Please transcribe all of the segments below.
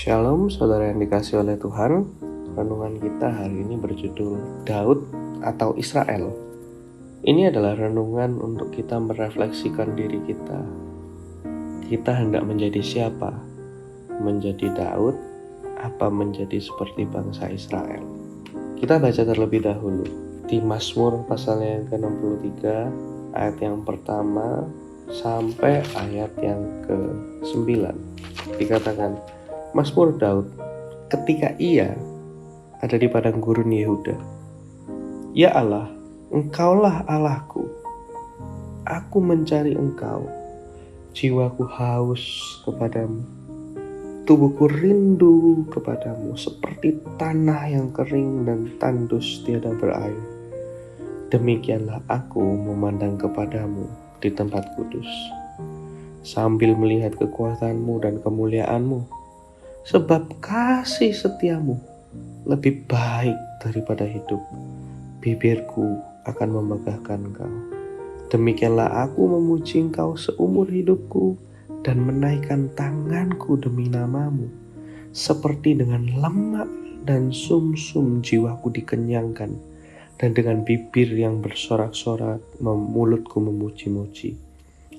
Shalom, saudara yang dikasih oleh Tuhan. Renungan kita hari ini berjudul Daud atau Israel. Ini adalah renungan untuk kita merefleksikan diri kita. Kita hendak menjadi siapa? Menjadi Daud apa menjadi seperti bangsa Israel? Kita baca terlebih dahulu di Mazmur pasal yang ke-63 ayat yang pertama sampai ayat yang ke-9. Dikatakan, Mazmur Daud ketika ia ada di padang gurun Yehuda. Ya Allah, Engkaulah Allahku. Aku mencari Engkau. Jiwaku haus kepadamu. Tubuhku rindu kepadamu seperti tanah yang kering dan tandus tiada berair. Demikianlah aku memandang kepadamu di tempat kudus, sambil melihat kekuatanmu dan kemuliaanmu. Sebab kasih setiamu lebih baik daripada hidup. Bibirku akan memegahkan Engkau. Demikianlah aku memuji Engkau seumur hidupku dan menaikkan tanganku demi namamu. Seperti dengan lemak dan sumsum jiwaku dikenyangkan, dan dengan bibir yang bersorak-sorak mulutku memuji-muji.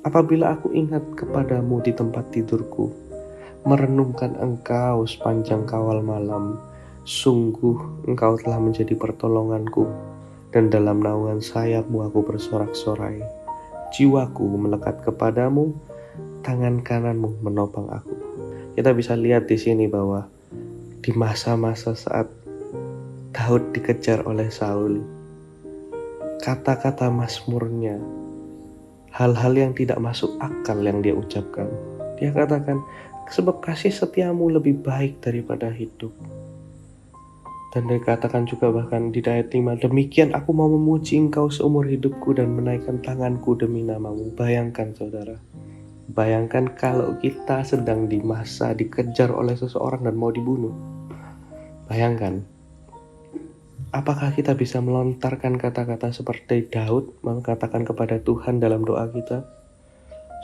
Apabila aku ingat kepadamu di tempat tidurku, merenungkan Engkau sepanjang kawal malam, sungguh Engkau telah menjadi pertolonganku, dan dalam naungan sayap-Mu aku bersorak-sorai. Jiwaku melekat kepadamu, tangan kanan-Mu menopang aku. Kita bisa lihat di sini bahwa di masa-masa saat Daud dikejar oleh Saul, kata-kata mazmurnya, hal-hal yang tidak masuk akal yang dia ucapkan. Dia katakan, sebab kasih setiamu lebih baik daripada hidup. Dan dikatakan juga bahkan di ayat 5, demikian aku mau memuji Engkau seumur hidupku dan menaikkan tanganku demi namamu. Bayangkan saudara, bayangkan kalau kita sedang di masa dikejar oleh seseorang dan mau dibunuh. Bayangkan, apakah kita bisa melontarkan kata-kata seperti Daud mengatakan kepada Tuhan dalam doa kita?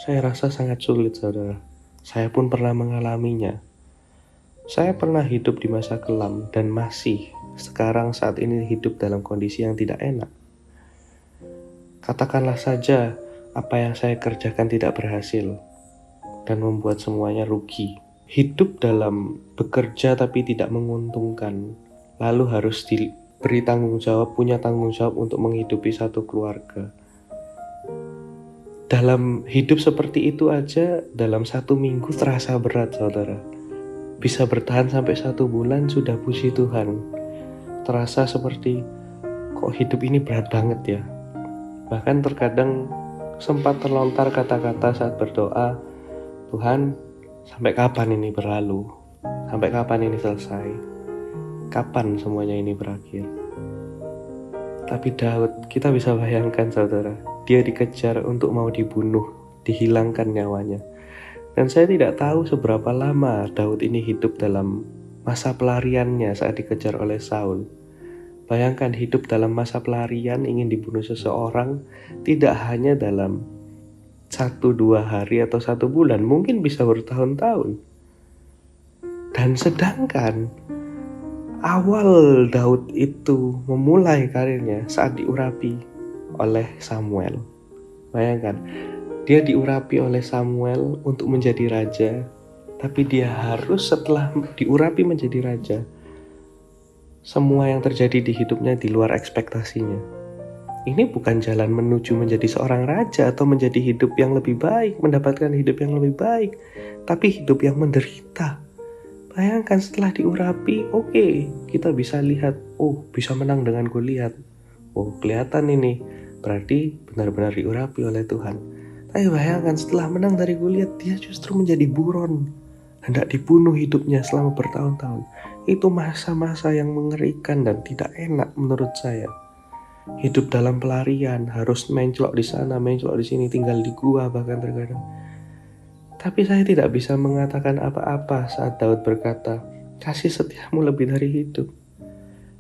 Saya rasa sangat sulit saudara. Saya pun pernah mengalaminya. Saya pernah hidup di masa kelam dan masih sekarang saat ini hidup dalam kondisi yang tidak enak. Katakanlah saja apa yang saya kerjakan tidak berhasil dan membuat semuanya rugi. Hidup dalam bekerja tapi tidak menguntungkan, lalu harus diberi tanggung jawab, punya tanggung jawab untuk menghidupi satu keluarga. Dalam hidup seperti itu aja, dalam 1 minggu terasa berat saudara. Bisa bertahan sampai 1 bulan sudah puji Tuhan. Terasa seperti, kok hidup ini berat banget ya. Bahkan terkadang sempat terlontar kata-kata saat berdoa, Tuhan, sampai kapan ini berlalu? Sampai kapan ini selesai? Kapan semuanya ini berakhir? Tapi Daud, kita bisa bayangkan saudara, dia dikejar untuk mau dibunuh, dihilangkan nyawanya. Dan saya tidak tahu seberapa lama Daud ini hidup dalam masa pelariannya saat dikejar oleh Saul. Bayangkan hidup dalam masa pelarian ingin dibunuh seseorang, tidak hanya dalam 1-2 hari atau 1 bulan, mungkin bisa bertahun-tahun. Dan sedangkan awal Daud itu memulai karirnya saat diurapi oleh Samuel. Bayangkan, dia diurapi oleh Samuel untuk menjadi raja, tapi dia harus setelah diurapi menjadi raja, semua yang terjadi di hidupnya di luar ekspektasinya. Ini bukan jalan menuju menjadi seorang raja atau menjadi hidup yang lebih baik, mendapatkan hidup yang lebih baik, tapi hidup yang menderita. Bayangkan setelah diurapi, oke, kita bisa lihat, bisa menang dengan Goliat. Kelihatan ini, berarti benar-benar diurapi oleh Tuhan. Tapi bayangkan setelah menang dari Goliat, dia justru menjadi buron, hendak dibunuh hidupnya selama bertahun-tahun. Itu masa-masa yang mengerikan dan tidak enak menurut saya. Hidup dalam pelarian, harus mencelok di sana, mencelok di sini, tinggal di gua bahkan terkadang. Tapi saya tidak bisa mengatakan apa-apa saat Daud berkata, kasih setiamu lebih dari hidup.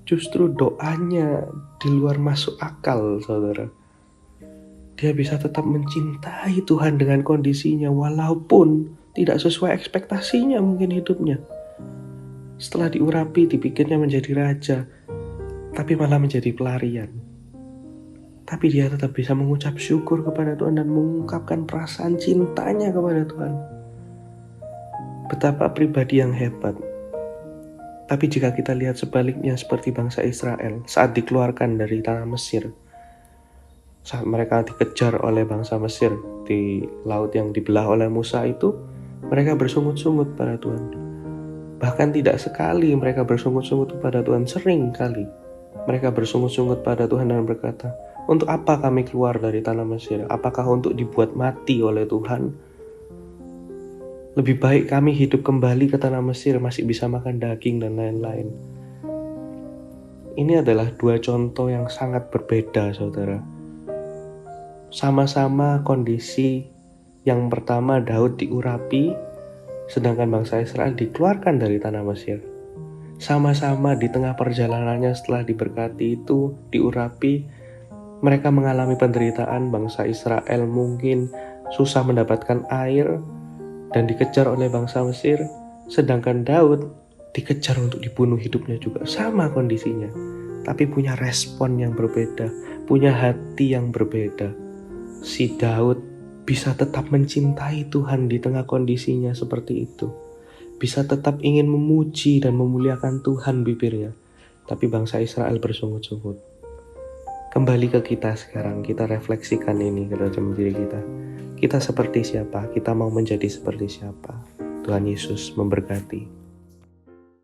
Justru doanya di luar masuk akal, saudara. Dia bisa tetap mencintai Tuhan dengan kondisinya, walaupun tidak sesuai ekspektasinya mungkin hidupnya. Setelah diurapi, dipikirnya menjadi raja, tapi malah menjadi pelarian. Tapi dia tetap bisa mengucap syukur kepada Tuhan dan mengungkapkan perasaan cintanya kepada Tuhan. Betapa pribadi yang hebat. Tapi jika kita lihat sebaliknya seperti bangsa Israel saat dikeluarkan dari tanah Mesir, saat mereka dikejar oleh bangsa Mesir di laut yang dibelah oleh Musa itu, mereka bersungut-sungut pada Tuhan. Bahkan tidak sekali mereka bersungut-sungut pada Tuhan, sering kali mereka bersungut-sungut pada Tuhan dan berkata, untuk apa kami keluar dari tanah Mesir? Apakah untuk dibuat mati oleh Tuhan? Lebih baik kami hidup kembali ke tanah Mesir, masih bisa makan daging dan lain-lain. Ini adalah dua contoh yang sangat berbeda, saudara. Sama-sama kondisi. Yang pertama, Daud diurapi, sedangkan bangsa Israel dikeluarkan dari tanah Mesir. Sama-sama di tengah perjalanannya setelah diberkati itu, diurapi, mereka mengalami penderitaan. Bangsa Israel mungkin susah mendapatkan air dan dikejar oleh bangsa Mesir, sedangkan Daud dikejar untuk dibunuh hidupnya juga. Sama kondisinya, tapi punya respon yang berbeda, punya hati yang berbeda. Si Daud bisa tetap mencintai Tuhan di tengah kondisinya seperti itu. Bisa tetap ingin memuji dan memuliakan Tuhan bibirnya. Tapi bangsa Israel bersungut-sungut. Kembali ke kita sekarang, kita refleksikan ini ke dalam diri kita. Kita seperti siapa? Kita mau menjadi seperti siapa? Tuhan Yesus memberkati.